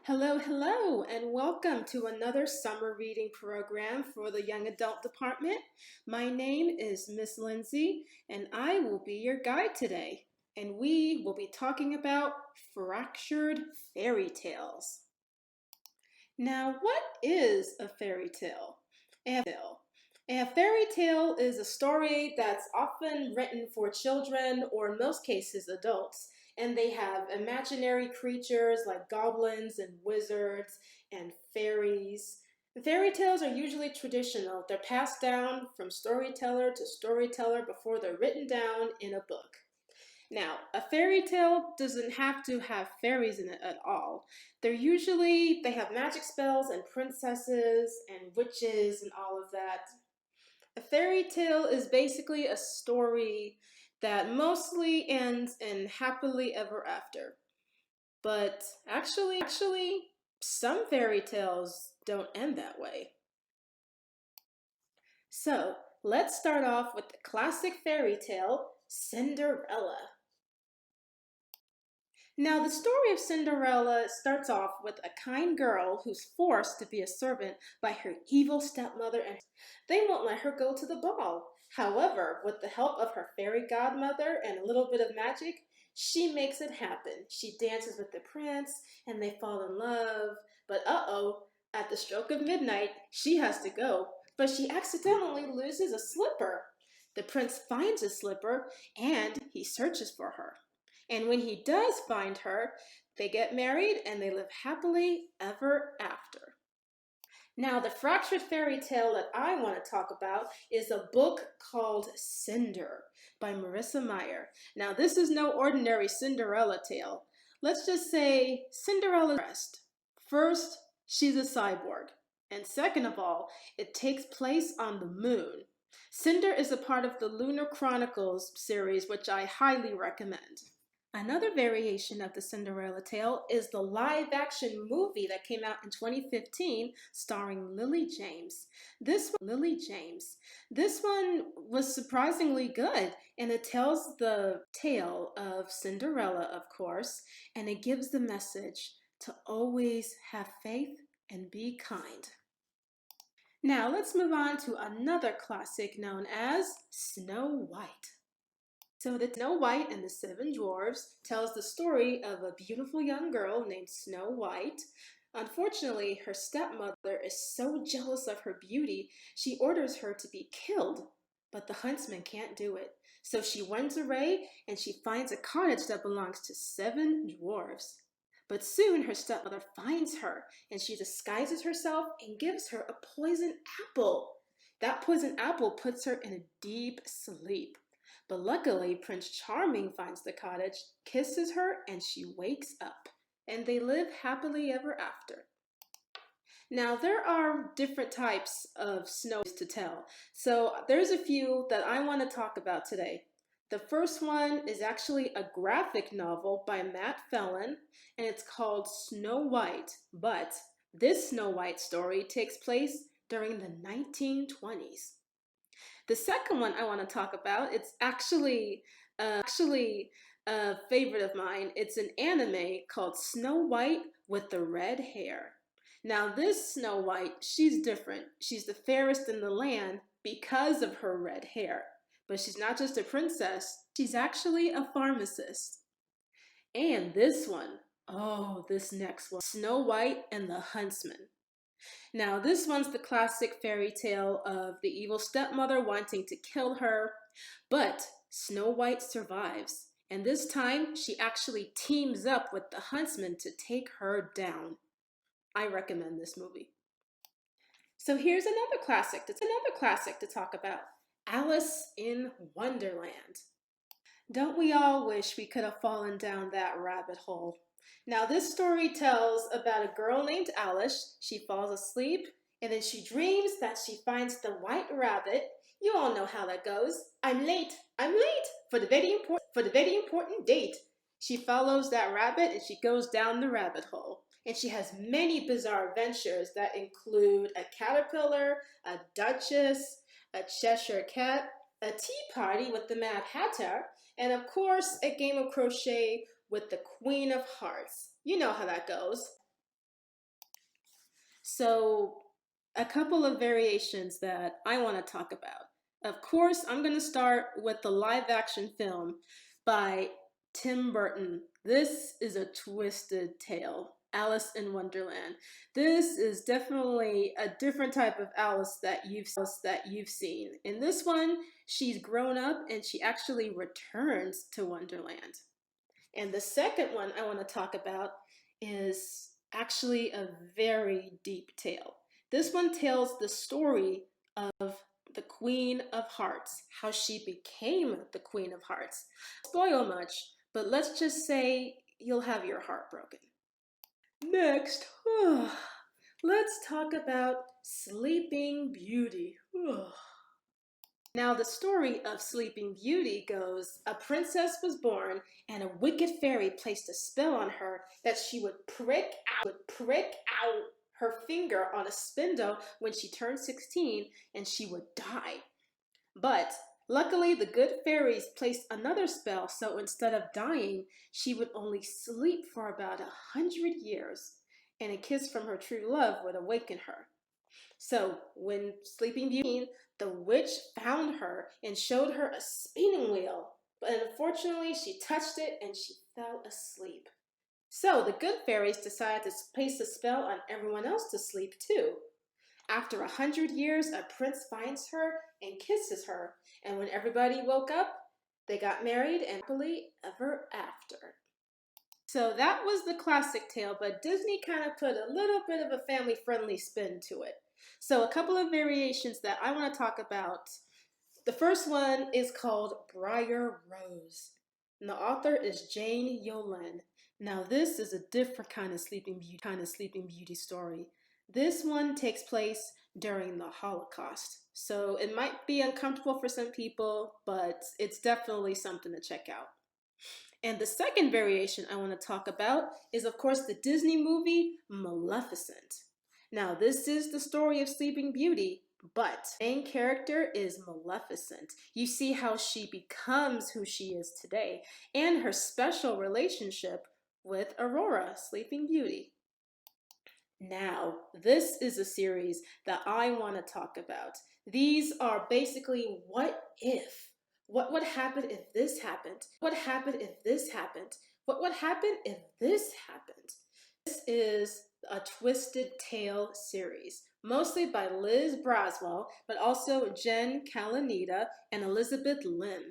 Hello, hello, and welcome to another summer reading program for the Young Adult Department. My name is Miss Lindsay, and I will be your guide today. And we will be talking about fractured fairy tales. Now, what is a fairy tale? A fairy tale is a story that's often written for children or in most cases adults, and they have imaginary creatures like goblins and wizards and fairies. The fairy tales are usually traditional. They're passed down from storyteller to storyteller before they're written down in a book. Now, a fairy tale doesn't have to have fairies in it at all. They have magic spells and princesses and witches and all of that. A fairy tale is basically a story that mostly ends in happily ever after. But actually, some fairy tales don't end that way. So, let's start off with the classic fairy tale, Cinderella. Now, the story of Cinderella starts off with a kind girl who's forced to be a servant by her evil stepmother, and they won't let her go to the ball. However, with the help of her fairy godmother and a little bit of magic, she makes it happen. She dances with the prince, and they fall in love. But at the stroke of midnight, she has to go, but she accidentally loses a slipper. The prince finds a slipper, and he searches for her. And when he does find her, they get married and they live happily ever after. Now, the fractured fairy tale that I want to talk about is a book called Cinder by Marissa Meyer. Now, this is no ordinary Cinderella tale. Let's just say Cinderella's dressed. First, she's a cyborg. And second of all, it takes place on the moon. Cinder is a part of the Lunar Chronicles series, which I highly recommend. Another variation of the Cinderella tale is the live-action movie that came out in 2015 starring Lily James. This one was surprisingly good, and it tells the tale of Cinderella, of course, and it gives the message to always have faith and be kind. Now let's move on to another classic known as Snow White. So the Snow White and the Seven Dwarfs tells the story of a beautiful young girl named Snow White. Unfortunately, her stepmother is so jealous of her beauty, she orders her to be killed. But the huntsman can't do it. So she runs away and she finds a cottage that belongs to seven dwarfs. But soon her stepmother finds her and she disguises herself and gives her a poison apple. That poison apple puts her in a deep sleep. But luckily, Prince Charming finds the cottage, kisses her, and she wakes up. And they live happily ever after. Now, there are different types of snows to tell. So there's a few that I want to talk about today. The first one is actually a graphic novel by Matt Fallon, and it's called Snow White. But this Snow White story takes place during the 1920s. The second one I want to talk about, it's actually a favorite of mine. It's an anime called Snow White with the Red Hair. Now this Snow White, she's different. She's the fairest in the land because of her red hair. But she's not just a princess, she's actually a pharmacist. And this next one, Snow White and the Huntsman. Now, this one's the classic fairy tale of the evil stepmother wanting to kill her, but Snow White survives, and this time she actually teams up with the huntsman to take her down. I recommend this movie. So here's another classic to talk about, Alice in Wonderland. Don't we all wish we could have fallen down that rabbit hole? Now, this story tells about a girl named Alice. She falls asleep and then she dreams that she finds the white rabbit. You all know how that goes. I'm late for the very important date. She follows that rabbit and she goes down the rabbit hole. And she has many bizarre adventures that include a caterpillar, a duchess, a Cheshire cat, a tea party with the Mad Hatter, and of course, a game of crochet with the Queen of Hearts. You know how that goes. So, a couple of variations that I want to talk about. Of course, I'm going to start with the live action film by Tim Burton. This is a twisted tale. Alice in Wonderland. This is definitely a different type of Alice that you've seen. In this one, she's grown up and she actually returns to Wonderland. And the second one I want to talk about is actually a very deep tale. This one tells the story of the Queen of Hearts, how she became the Queen of Hearts. Spoil much, but let's just say you'll have your heart broken. Next, let's talk about Sleeping Beauty. Now, the story of Sleeping Beauty goes, a princess was born and a wicked fairy placed a spell on her that she would prick out her finger on a spindle when she turned 16 and she would die. But luckily, the good fairies placed another spell, so instead of dying, she would only sleep for about 100 years, and a kiss from her true love would awaken her. So when Sleeping Beauty, the witch found her and showed her a spinning wheel, but unfortunately she touched it and she fell asleep. So the good fairies decided to place a spell on everyone else to sleep too. After 100 years, a prince finds her and kisses her, and when everybody woke up, they got married and happily ever after. So that was the classic tale, but Disney kind of put a little bit of a family-friendly spin to it. So a couple of variations that I want to talk about. The first one is called Briar Rose, and the author is Jane Yolen. Now this is a different kind of Sleeping Beauty story. This one takes place during the Holocaust, so it might be uncomfortable for some people, but it's definitely something to check out. And the second variation I want to talk about is, of course, the Disney movie Maleficent. Now, this is the story of Sleeping Beauty, but the main character is Maleficent. You see how she becomes who she is today and her special relationship with Aurora, Sleeping Beauty. Now, this is a series that I want to talk about. These are basically what if. What would happen if this happened? What happened if this happened? What would happen if this happened? This is a Twisted Tale series, mostly by Liz Braswell, but also Jen Calanita and Elizabeth Lim.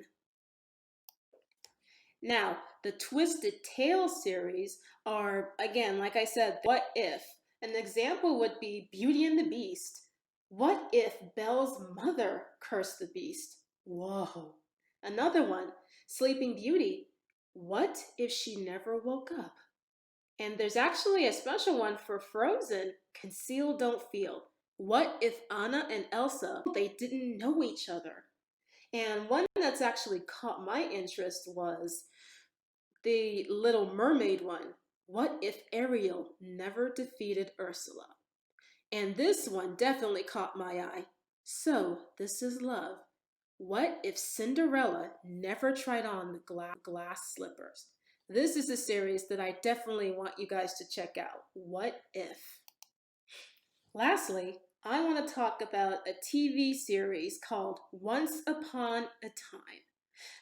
Now, the Twisted Tale series are, again, like I said, what if? An example would be Beauty and the Beast. What if Belle's mother cursed the beast? Whoa. Another one, Sleeping Beauty. What if she never woke up? And there's actually a special one for Frozen, Conceal Don't Feel. What if Anna and Elsa, they didn't know each other? And one that's actually caught my interest was the Little Mermaid one. What if Ariel never defeated Ursula? And this one definitely caught my eye. So, this is love. What if Cinderella never tried on the glass slippers? This is a series that I definitely want you guys to check out. What if? Lastly, I want to talk about a TV series called Once Upon a Time.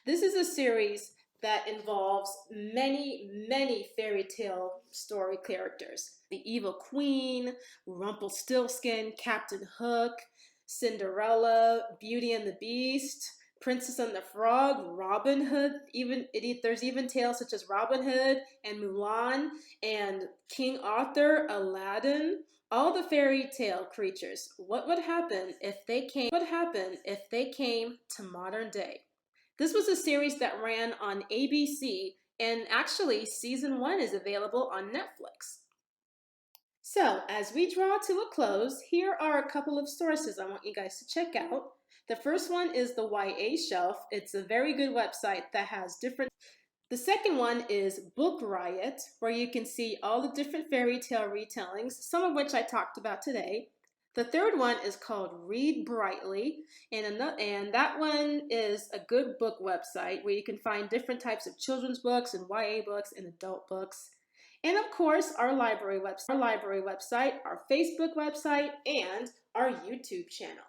This is a series that involves many fairy tale story characters. The Evil Queen, Rumpelstiltskin, Captain Hook, Cinderella, Beauty and the Beast, Princess and the Frog, Robin Hood. There's even tales such as Robin Hood and Mulan and King Arthur, Aladdin. All the fairy tale creatures. What would happen if they came to modern day? This was a series that ran on ABC, and actually season 1 is available on Netflix. So, as we draw to a close, here are a couple of sources I want you guys to check out. The first one is the YA Shelf. It's a very good website that has different. The second one is Book Riot, where you can see all the different fairy tale retellings, some of which I talked about today. The third one is called Read Brightly, and that one is a good book website where you can find different types of children's books and YA books and adult books. And of course, our library website, our Facebook website, and our YouTube channel.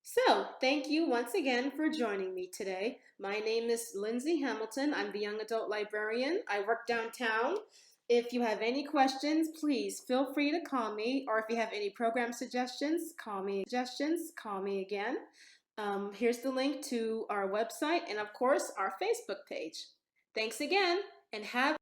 So, thank you once again for joining me today. My name is Lindsay Hamilton. I'm the young adult librarian. I work downtown. If you have any questions, please feel free to call me, or if you have any program suggestions, call me again. Here's the link to our website and, of course, our Facebook page. Thanks again, and have